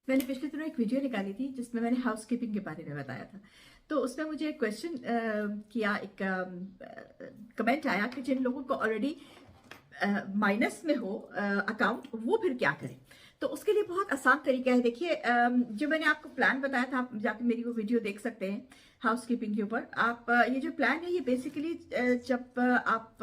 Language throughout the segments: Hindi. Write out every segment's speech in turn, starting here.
मैंने पिछले दिनों एक वीडियो निकाली थी जिसमें मैंने हाउसकीपिंग के बारे में बताया था। तो उसमें मुझे एक क्वेश्चन किया, एक कमेंट आया कि जिन लोगों को ऑलरेडी माइनस में हो अकाउंट, वो फिर क्या करें। तो उसके लिए बहुत आसान तरीका है। देखिए, जो मैंने आपको प्लान बताया था, आप जाके मेरी वो वीडियो देख सकते हैं हाउसकीपिंग के ऊपर। आप ये जो प्लान है, ये बेसिकली जब आप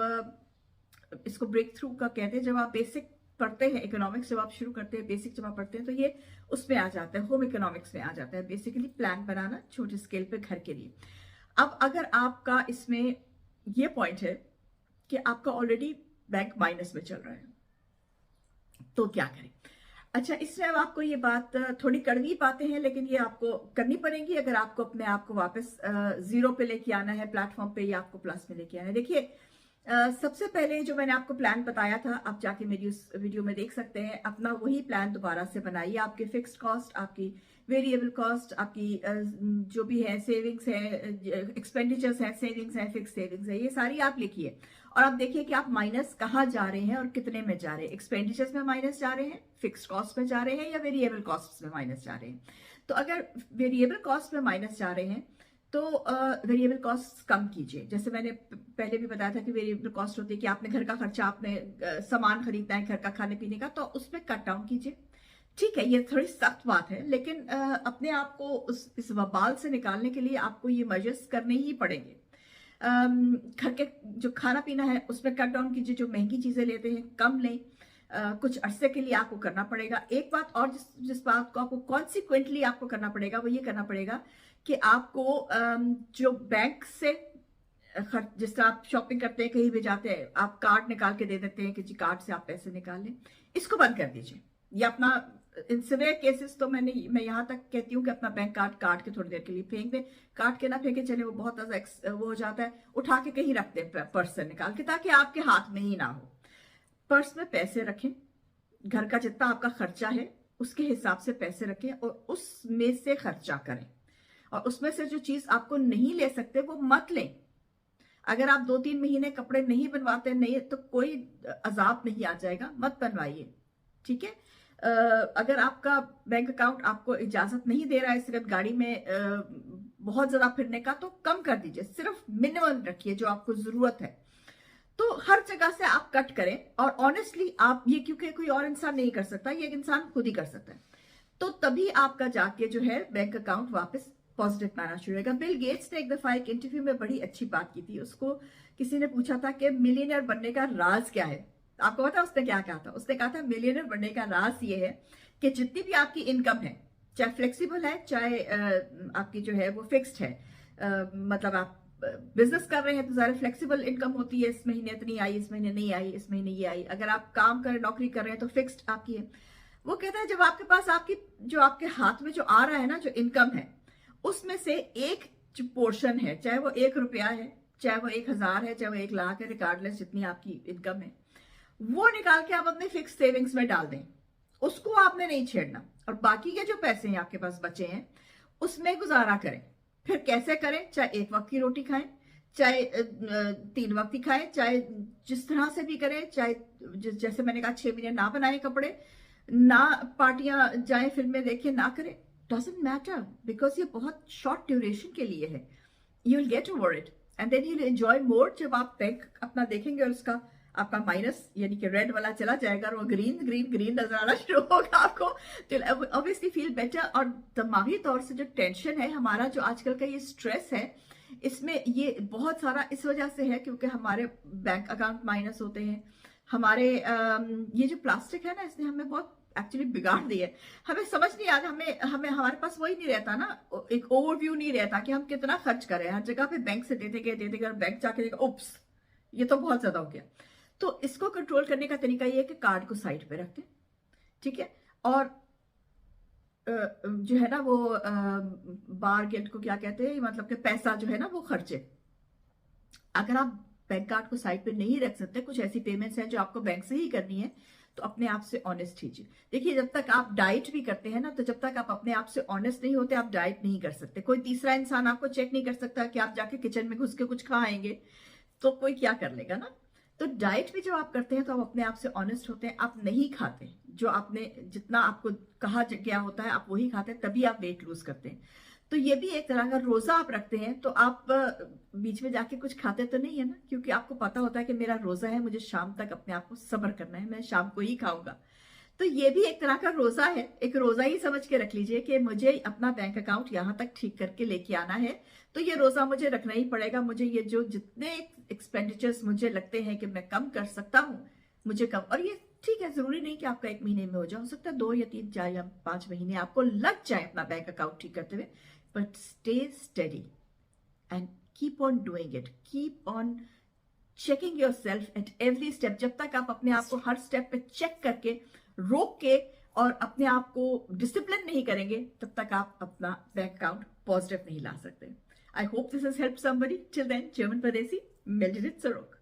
इसको ब्रेक थ्रू का कहते हैं, जब आप बेसिक पढ़ते हैं इकोनॉमिक्स, जब आप शुरू करते हैं बेसिक जब आप पढ़ते हैं, तो ये उसमें आ जाता है, होम इकोनॉमिक्स में आ जाता है। बेसिकली प्लान बनाना छोटे स्केल पे घर के लिए। अब अगर आपका इसमें ये पॉइंट है कि आपका ऑलरेडी बैंक माइनस में चल रहा है, तो क्या करें। अच्छा, इसमें अब आपको ये बात थोड़ी कड़वी बातें हैं, लेकिन ये आपको करनी पड़ेगी अगर आपको अपने आप को वापस जीरो पे लेके आना है, प्लेटफॉर्म पे, या आपको प्लस में लेके आना है। देखिए, सबसे पहले जो मैंने आपको प्लान बताया था, आप जाके मेरी उस वीडियो में देख सकते हैं। अपना वही प्लान दोबारा से बनाइए। आपके फिक्स्ड कॉस्ट, आपकी वेरिएबल कॉस्ट, आपकी जो भी है, सेविंग्स है, एक्सपेंडिचर्स है, सेविंग्स है, फिक्स सेविंग्स है, ये सारी आप लिखिए। और आप देखिए कि आप माइनस कहाँ जा रहे हैं और कितने में जा रहे हैं। एक्सपेंडिचर्स में माइनस जा रहे हैं, फिक्स्ड कॉस्ट में जा रहे हैं, या वेरिएबल कॉस्ट में माइनस जा रहे हैं। तो अगर वेरिएबल कॉस्ट में माइनस जा रहे हैं, तो वेरिएबल कॉस्ट कम कीजिए। जैसे मैंने पहले भी बताया था कि वेरिएबल कॉस्ट होती है कि आपने घर का खर्चा, आपने सामान खरीदना है घर का, खाने पीने का, तो उसमें कट डाउन कीजिए। ठीक है, ये थोड़ी सख्त बात है, लेकिन अपने आप को इस वबाल से निकालने के लिए आपको ये मेजर्स करने ही पड़ेंगे। घर के जो खाना पीना है उसमें कट डाउन कीजिए, जो महंगी चीजें लेते हैं कम लें। कुछ अरसे के लिए आपको करना पड़ेगा। एक बात और, जिस बात को आपको कॉन्सिक्वेंटली आपको करना पड़ेगा, वो ये करना पड़ेगा कि आपको जो बैंक से जिस तरह आप शॉपिंग करते हैं, कहीं भी जाते हैं, आप कार्ड निकाल के दे देते हैं कि जी कार्ड से आप पैसे निकाल लें, इसको बंद कर दीजिए। या अपना, इन सिवियर केसेस तो मैं यहाँ तक कहती हूँ कि अपना बैंक कार्ड काट के थोड़ी देर के लिए फेंक दे। काट के ना फेंके, चले, वो बहुत ज्यादा वो हो जाता है, उठा के कहीं रख दे पर्स से निकाल के, ताकि आपके हाथ में ही ना हो। पर्स में पैसे रखें, घर का जितना आपका खर्चा है उसके हिसाब से पैसे रखें और उसमें से खर्चा करें। और उसमें से जो चीज आपको नहीं ले सकते वो मत लें। अगर आप 2-3 महीने कपड़े नहीं बनवाते, नहीं तो कोई अजाब नहीं आ जाएगा, मत बनवाइए। ठीक है। अगर आपका बैंक अकाउंट आपको इजाजत नहीं दे रहा है सिर्फ गाड़ी में बहुत ज्यादा फिरने का, तो कम कर दीजिए, सिर्फ मिनिमम रखिए जो आपको जरूरत है। तो हर जगह से आप कट करें। और ऑनेस्टली आप ये, क्योंकि कोई और इंसान नहीं कर सकता, ये एक इंसान खुद ही कर सकता है, तो तभी आपका जाके जो है बैंक अकाउंट वापस पॉजिटिव में आना शुरू होगा। बिल गेट्स ने एक दफा एक इंटरव्यू में बड़ी अच्छी बात की थी। उसको किसी ने पूछा था कि मिलियनर बनने का राज क्या है। आपको पता है उसने क्या कहा था? उसने कहा था मिलियनर बनने का राज ये है कि जितनी भी आपकी इनकम है, चाहे फ्लेक्सिबल है, चाहे आपकी जो है वो फिक्स्ड है, मतलब आप बिजनेस कर रहे हैं तो ज्यादा फ्लेक्सिबल इनकम होती है, इस महीने इतनी आई, इस महीने नहीं आई, इस महीने ये आई। अगर आप काम कर नौकरी कर रहे हैं तो फिक्स्ड आपकी है। वो कहता है जब आपके पास आपकी जो आपके हाथ में जो आ रहा है ना, जो इनकम है, उसमें से एक जो पोर्शन है, चाहे वो 1 रुपया है, चाहे वो 1000 है, चाहे वो 1 लाख है, रिगार्डलेस जितनी आपकी इनकम है, वो निकाल के आप अपने फिक्स सेविंग्स में डाल दें। उसको आपने नहीं छेड़ना। और बाकी के जो पैसे हैं आपके पास बचे हैं, उसमें गुजारा करें। फिर कैसे करें? चाहे एक वक्त की रोटी खाएं, चाहे 3 वक्त ही खाएं, चाहे जिस तरह से भी करें, चाहे जैसे मैंने कहा 6 महीने ना बनाए कपड़े, ना पार्टियां जाएं, फिल्में देखें, ना करें, डजंट मैटर, बिकॉज ये बहुत शॉर्ट ड्यूरेशन के लिए है। You will get over it and then you will enjoy more. जब आप बैंक अपना देखेंगे और उसका आपका माइनस यानी कि रेड वाला चला जाएगा और वो ग्रीन ग्रीन ग्रीन नजर आना शुरू होगा आपको, तो ऑब्वियसली फील बेटर। और दिमागी तौर से जो टेंशन है हमारा, जो आजकल का ये स्ट्रेस है, इसमें ये बहुत सारा इस वजह से है क्योंकि हमारे बैंक अकाउंट माइनस होते हैं। हमारे ये जो प्लास्टिक है ना, इसने हमें बहुत एक्चुअली बिगाड़ दी है। हमें समझ नहीं आता, हमें हमें हमारे पास वही नहीं रहता ना, एक ओवरव्यू नहीं रहता कि हम कितना खर्च कर रहे हैं। हर जगह पे बैंक से देते गए और बैंक जाके देखा, उप्स, ये तो बहुत ज्यादा हो गया। तो इसको कंट्रोल करने का तरीका ये है कि कार्ड को साइड पे रख दें। ठीक है। और जो है ना वो बार गेट को क्या कहते हैं, मतलब कि पैसा जो है ना वो खर्चे। अगर आप बैंक कार्ड को साइड पे नहीं रख सकते, कुछ ऐसी पेमेंट्स हैं जो आपको बैंक से ही करनी है, तो अपने आप से ऑनेस्ट कीजिए। देखिए, जब तक आप डाइट भी करते हैं ना, तो जब तक आप अपने आप से ऑनेस्ट नहीं होते, आप डाइट नहीं कर सकते। कोई तीसरा इंसान आपको चेक नहीं कर सकता कि आप जाके किचन में घुस के कुछ खाएंगे, तो कोई क्या कर लेगा ना। तो डाइट भी जब आप करते हैं तो आप अपने आप से ऑनेस्ट होते हैं। आप नहीं खाते जो आपने, जितना आपको कहा गया होता है आप वही खाते हैं, तभी आप वेट लूज करते हैं। तो ये भी एक तरह का रोजा आप रखते हैं, तो आप बीच में जाके कुछ खाते तो नहीं है ना, क्योंकि आपको पता होता है कि मेरा रोजा है, मुझे शाम तक अपने आप को सब्र करना है, मैं शाम को ही खाऊंगा। तो ये भी एक तरह का रोजा है, एक रोजा ही समझ के रख लीजिए कि मुझे अपना बैंक अकाउंट यहाँ तक ठीक करके लेके आना है, तो ये रोजा मुझे रखना ही पड़ेगा। मुझे ये जो जितने एक्सपेंडिचर्स मुझे लगते हैं कि मैं कम कर सकता हूँ, मुझे कम, और ये ठीक है, जरूरी नहीं कि आपका 1 महीने में हो जाए, हो सकता है 2 या 3 4 या 5 महीने आपको लग जाए अपना बैंक अकाउंट ठीक करते हुए। But stay study and keep on doing it, keep on checking your self at every step. जब तक आप अपने आप को हर स्टेप पे चेक करके, रोक के, और अपने आप को डिसिप्लिन नहीं करेंगे, तब तक आप अपना बैंक अकाउंट पॉजिटिव नहीं ला सकते। I hope this has help somebody. Till then, जर्मन परदेसी, मेल्टेड इट सरोक।